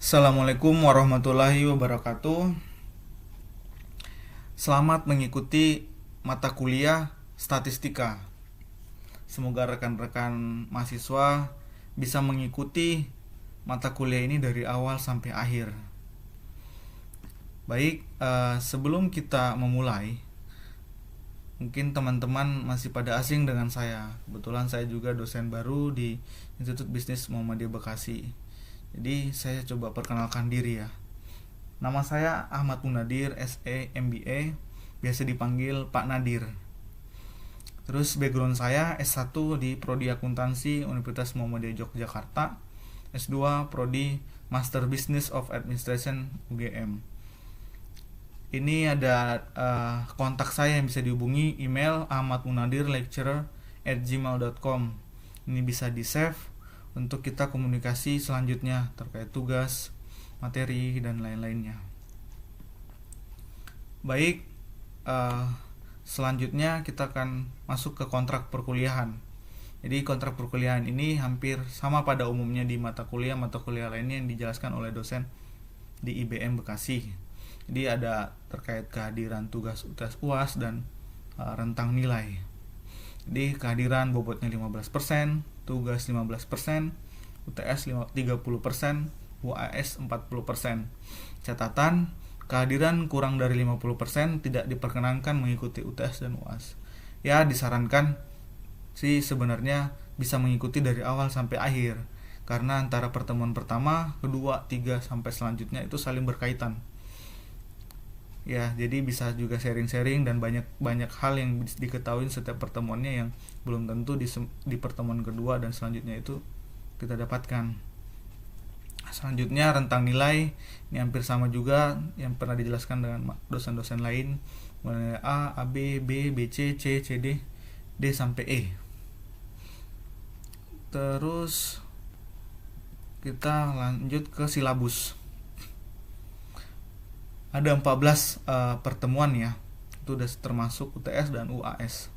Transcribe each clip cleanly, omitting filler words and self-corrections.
Assalamualaikum warahmatullahi wabarakatuh. Selamat mengikuti mata kuliah statistika. Semoga rekan-rekan mahasiswa bisa mengikuti mata kuliah ini dari awal sampai akhir. Baik, sebelum kita memulai, mungkin teman-teman masih pada asing dengan saya. Kebetulan saya juga dosen baru di Institut Bisnis Muhammadiyah Bekasi. Jadi saya coba perkenalkan diri ya. Nama saya Ahmad Munadir, SE MBA, biasa dipanggil Pak Nadir. Terus background saya S1 di Prodi Akuntansi Universitas Muhammadiyah Yogyakarta, S2 Prodi Master Business of Administration UGM. Ini ada kontak saya yang bisa dihubungi, email ahmadmunadirlecturer@gmail.com. Ini bisa di save untuk kita komunikasi selanjutnya terkait tugas, materi, dan lain-lainnya. Baik, selanjutnya kita akan masuk ke kontrak perkuliahan. Jadi kontrak perkuliahan ini hampir sama pada umumnya di mata kuliah lainnya yang dijelaskan oleh dosen di IBM Bekasi. Jadi ada terkait kehadiran tugas UTS UAS dan rentang nilai. Jadi kehadiran bobotnya 15%, tugas 15%, UTS 30%, UAS 40%. Catatan, kehadiran kurang dari 50% tidak diperkenankan mengikuti UTS dan UAS. Ya, disarankan sih sebenarnya bisa mengikuti dari awal sampai akhir, karena antara pertemuan pertama, kedua, tiga, sampai selanjutnya itu saling berkaitan. Ya, jadi bisa juga sharing-sharing dan banyak hal yang diketahui setiap pertemuannya yang belum tentu di pertemuan kedua dan selanjutnya itu kita dapatkan. Selanjutnya rentang nilai ini hampir sama juga yang pernah dijelaskan dengan dosen-dosen lain, mulai A, AB, B, BC, C, CD, D sampai E. Terus kita lanjut ke silabus. Ada 14 pertemuan ya. Itu udah termasuk UTS dan UAS.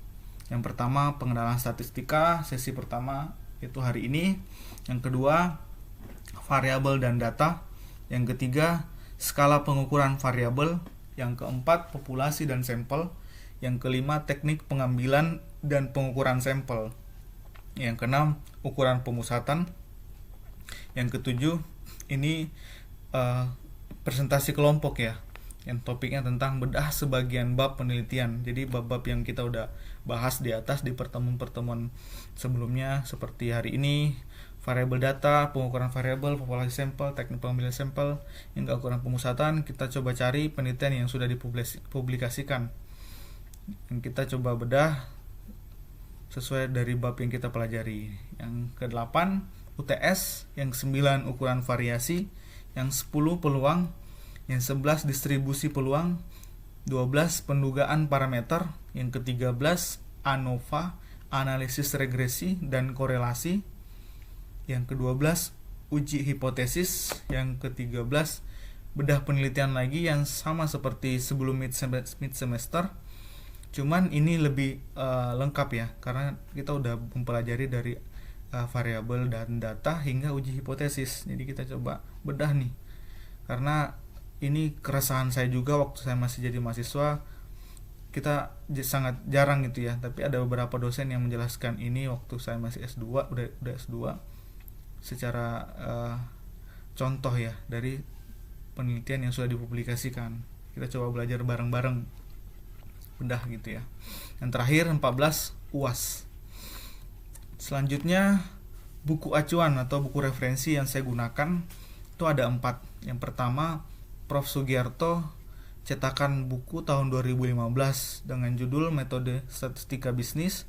Yang pertama pengenalan statistika, sesi pertama itu hari ini. Yang kedua variabel dan data. Yang ketiga skala pengukuran variabel. Yang keempat populasi dan sampel. Yang kelima teknik pengambilan dan pengukuran sampel. Yang keenam ukuran pemusatan. Yang ketujuh ini presentasi kelompok ya, yang topiknya tentang bedah sebagian bab penelitian. Jadi bab-bab yang kita udah bahas di atas di pertemuan-pertemuan sebelumnya, seperti hari ini variabel data, pengukuran variabel, populasi sampel, teknik pengambilan sampel, hingga ukuran pemusatan. Kita coba cari penelitian yang sudah dipublikasikan, yang kita coba bedah sesuai dari bab yang kita pelajari. Yang ke-8 UTS, yang 9 ukuran variasi, yang 10 peluang, yang 11 distribusi peluang, 12 pendugaan parameter, yang ke-13 ANOVA, analisis regresi dan korelasi, yang ke-12 uji hipotesis, yang ke-13 bedah penelitian lagi yang sama seperti sebelum mid semester, cuman ini lebih lengkap ya, karena kita udah mempelajari dari variabel dan data hingga uji hipotesis. Jadi kita coba bedah nih, karena ini keresahan saya juga waktu saya masih jadi mahasiswa. Kita sangat jarang gitu ya, tapi ada beberapa dosen yang menjelaskan ini waktu saya masih S2, udah S2 secara contoh ya dari penelitian yang sudah dipublikasikan. Kita coba belajar bareng-bareng bedah gitu ya. Yang terakhir 14 UAS. Selanjutnya buku acuan atau buku referensi yang saya gunakan itu ada 4. Yang pertama Prof. Sugiarto, cetakan buku tahun 2015 dengan judul Metode Statistika Bisnis,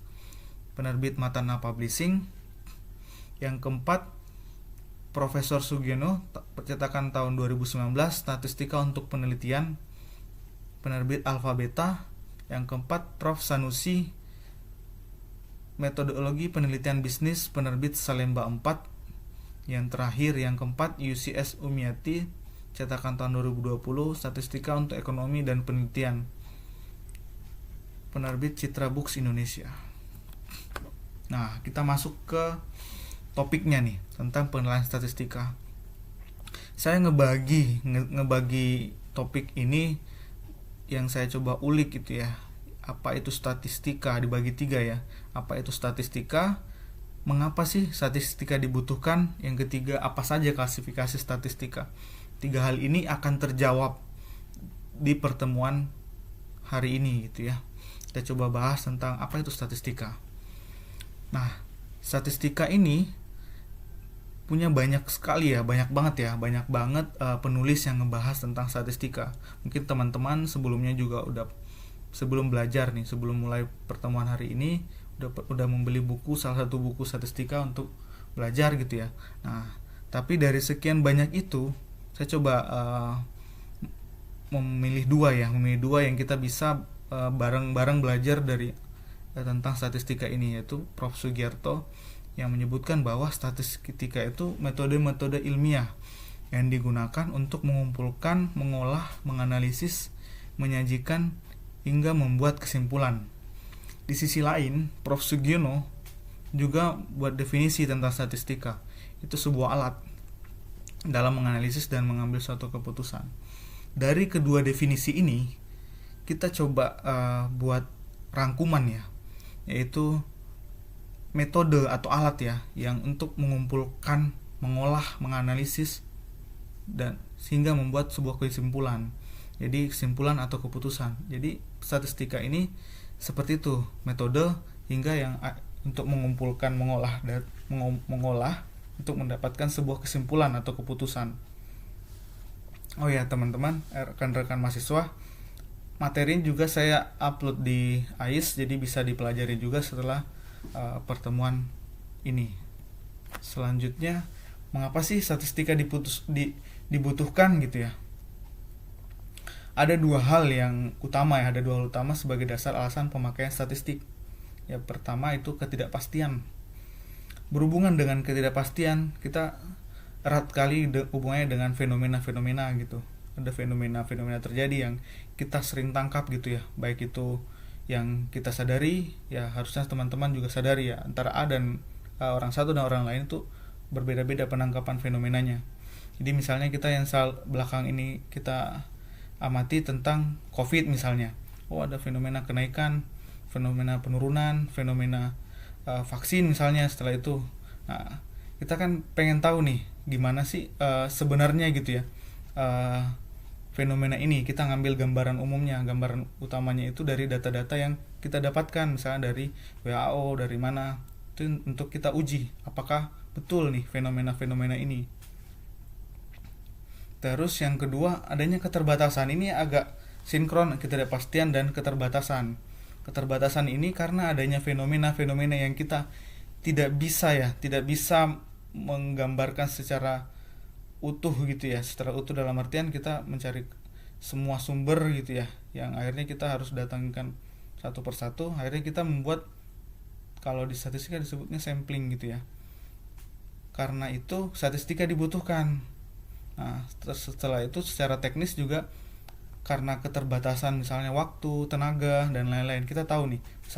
penerbit Matana Publishing. Yang keempat Profesor Sugiono, cetakan tahun 2019 Statistika untuk Penelitian, penerbit Alpha Beta. Yang keempat Prof. Sanusi, Metodologi Penelitian Bisnis, penerbit Salemba 4. Yang terakhir yang keempat UCS Umiati, cetakan tahun 2020 Statistika untuk Ekonomi dan Penelitian, penerbit Citra Books Indonesia. Nah, kita masuk ke topiknya nih tentang penilaian statistika. saya ngebagi topik ini yang saya coba ulik gitu ya. Apa itu statistika, dibagi 3 ya. Apa itu statistika? Mengapa sih statistika dibutuhkan? Yang ketiga, apa saja klasifikasi statistika? 3 hal ini akan terjawab di pertemuan hari ini gitu ya. Kita coba bahas tentang apa itu statistika. Nah, statistika ini punya banyak sekali ya, banyak banget penulis yang ngebahas tentang statistika. Mungkin teman-teman sebelumnya juga sebelum belajar nih, sebelum mulai pertemuan hari ini udah membeli salah satu buku statistika untuk belajar gitu ya. Nah, tapi dari sekian banyak itu saya coba memilih dua yang kita bisa bareng-bareng belajar dari tentang statistika ini, yaitu Prof. Sugiarto yang menyebutkan bahwa statistika itu metode-metode ilmiah yang digunakan untuk mengumpulkan, mengolah, menganalisis, menyajikan, hingga membuat kesimpulan. Di sisi lain, Prof. Sugiono juga buat definisi tentang statistika. Itu sebuah alat dalam menganalisis dan mengambil suatu keputusan. Dari kedua definisi ini, kita coba buat rangkuman ya, yaitu metode atau alat ya yang untuk mengumpulkan, mengolah, menganalisis dan sehingga membuat sebuah kesimpulan. Jadi kesimpulan atau keputusan. Jadi statistika ini seperti itu, metode hingga yang untuk mengumpulkan, mengolah untuk mendapatkan sebuah kesimpulan atau keputusan. Oh ya teman-teman, rekan-rekan mahasiswa, materi juga saya upload di AIS, jadi bisa dipelajari juga setelah pertemuan ini. Selanjutnya, mengapa sih statistika dibutuhkan gitu ya? Ada dua hal utama sebagai dasar alasan pemakaian statistik. Yang pertama itu ketidakpastian. Berhubungan dengan ketidakpastian, kita erat kali hubungannya dengan fenomena-fenomena gitu. Ada fenomena-fenomena terjadi yang kita sering tangkap gitu ya, baik itu yang kita sadari, ya harusnya teman-teman juga sadari ya, antara A dan orang satu dan orang lain itu berbeda-beda penangkapan fenomenanya. Jadi misalnya kita yang belakang ini kita amati tentang COVID misalnya, ada fenomena kenaikan, fenomena penurunan, fenomena vaksin misalnya setelah itu. Nah, kita kan pengen tahu nih gimana sih sebenarnya gitu ya fenomena ini. Kita ngambil gambaran umumnya, gambaran utamanya itu dari data-data yang kita dapatkan, misalnya dari WHO, dari mana, itu untuk kita uji apakah betul nih fenomena-fenomena ini. Terus yang kedua, adanya keterbatasan. Ini agak sinkron, ketidakpastian dan keterbatasan. Keterbatasan ini karena adanya fenomena-fenomena yang kita tidak bisa menggambarkan secara utuh gitu ya, secara utuh dalam artian kita mencari semua sumber gitu ya, yang akhirnya kita harus datangkan satu persatu. Akhirnya kita membuat, kalau di statistika disebutnya sampling gitu ya. Karena itu statistika dibutuhkan. Nah, setelah itu secara teknis juga karena keterbatasan misalnya waktu, tenaga dan lain-lain, kita tahu nih misalnya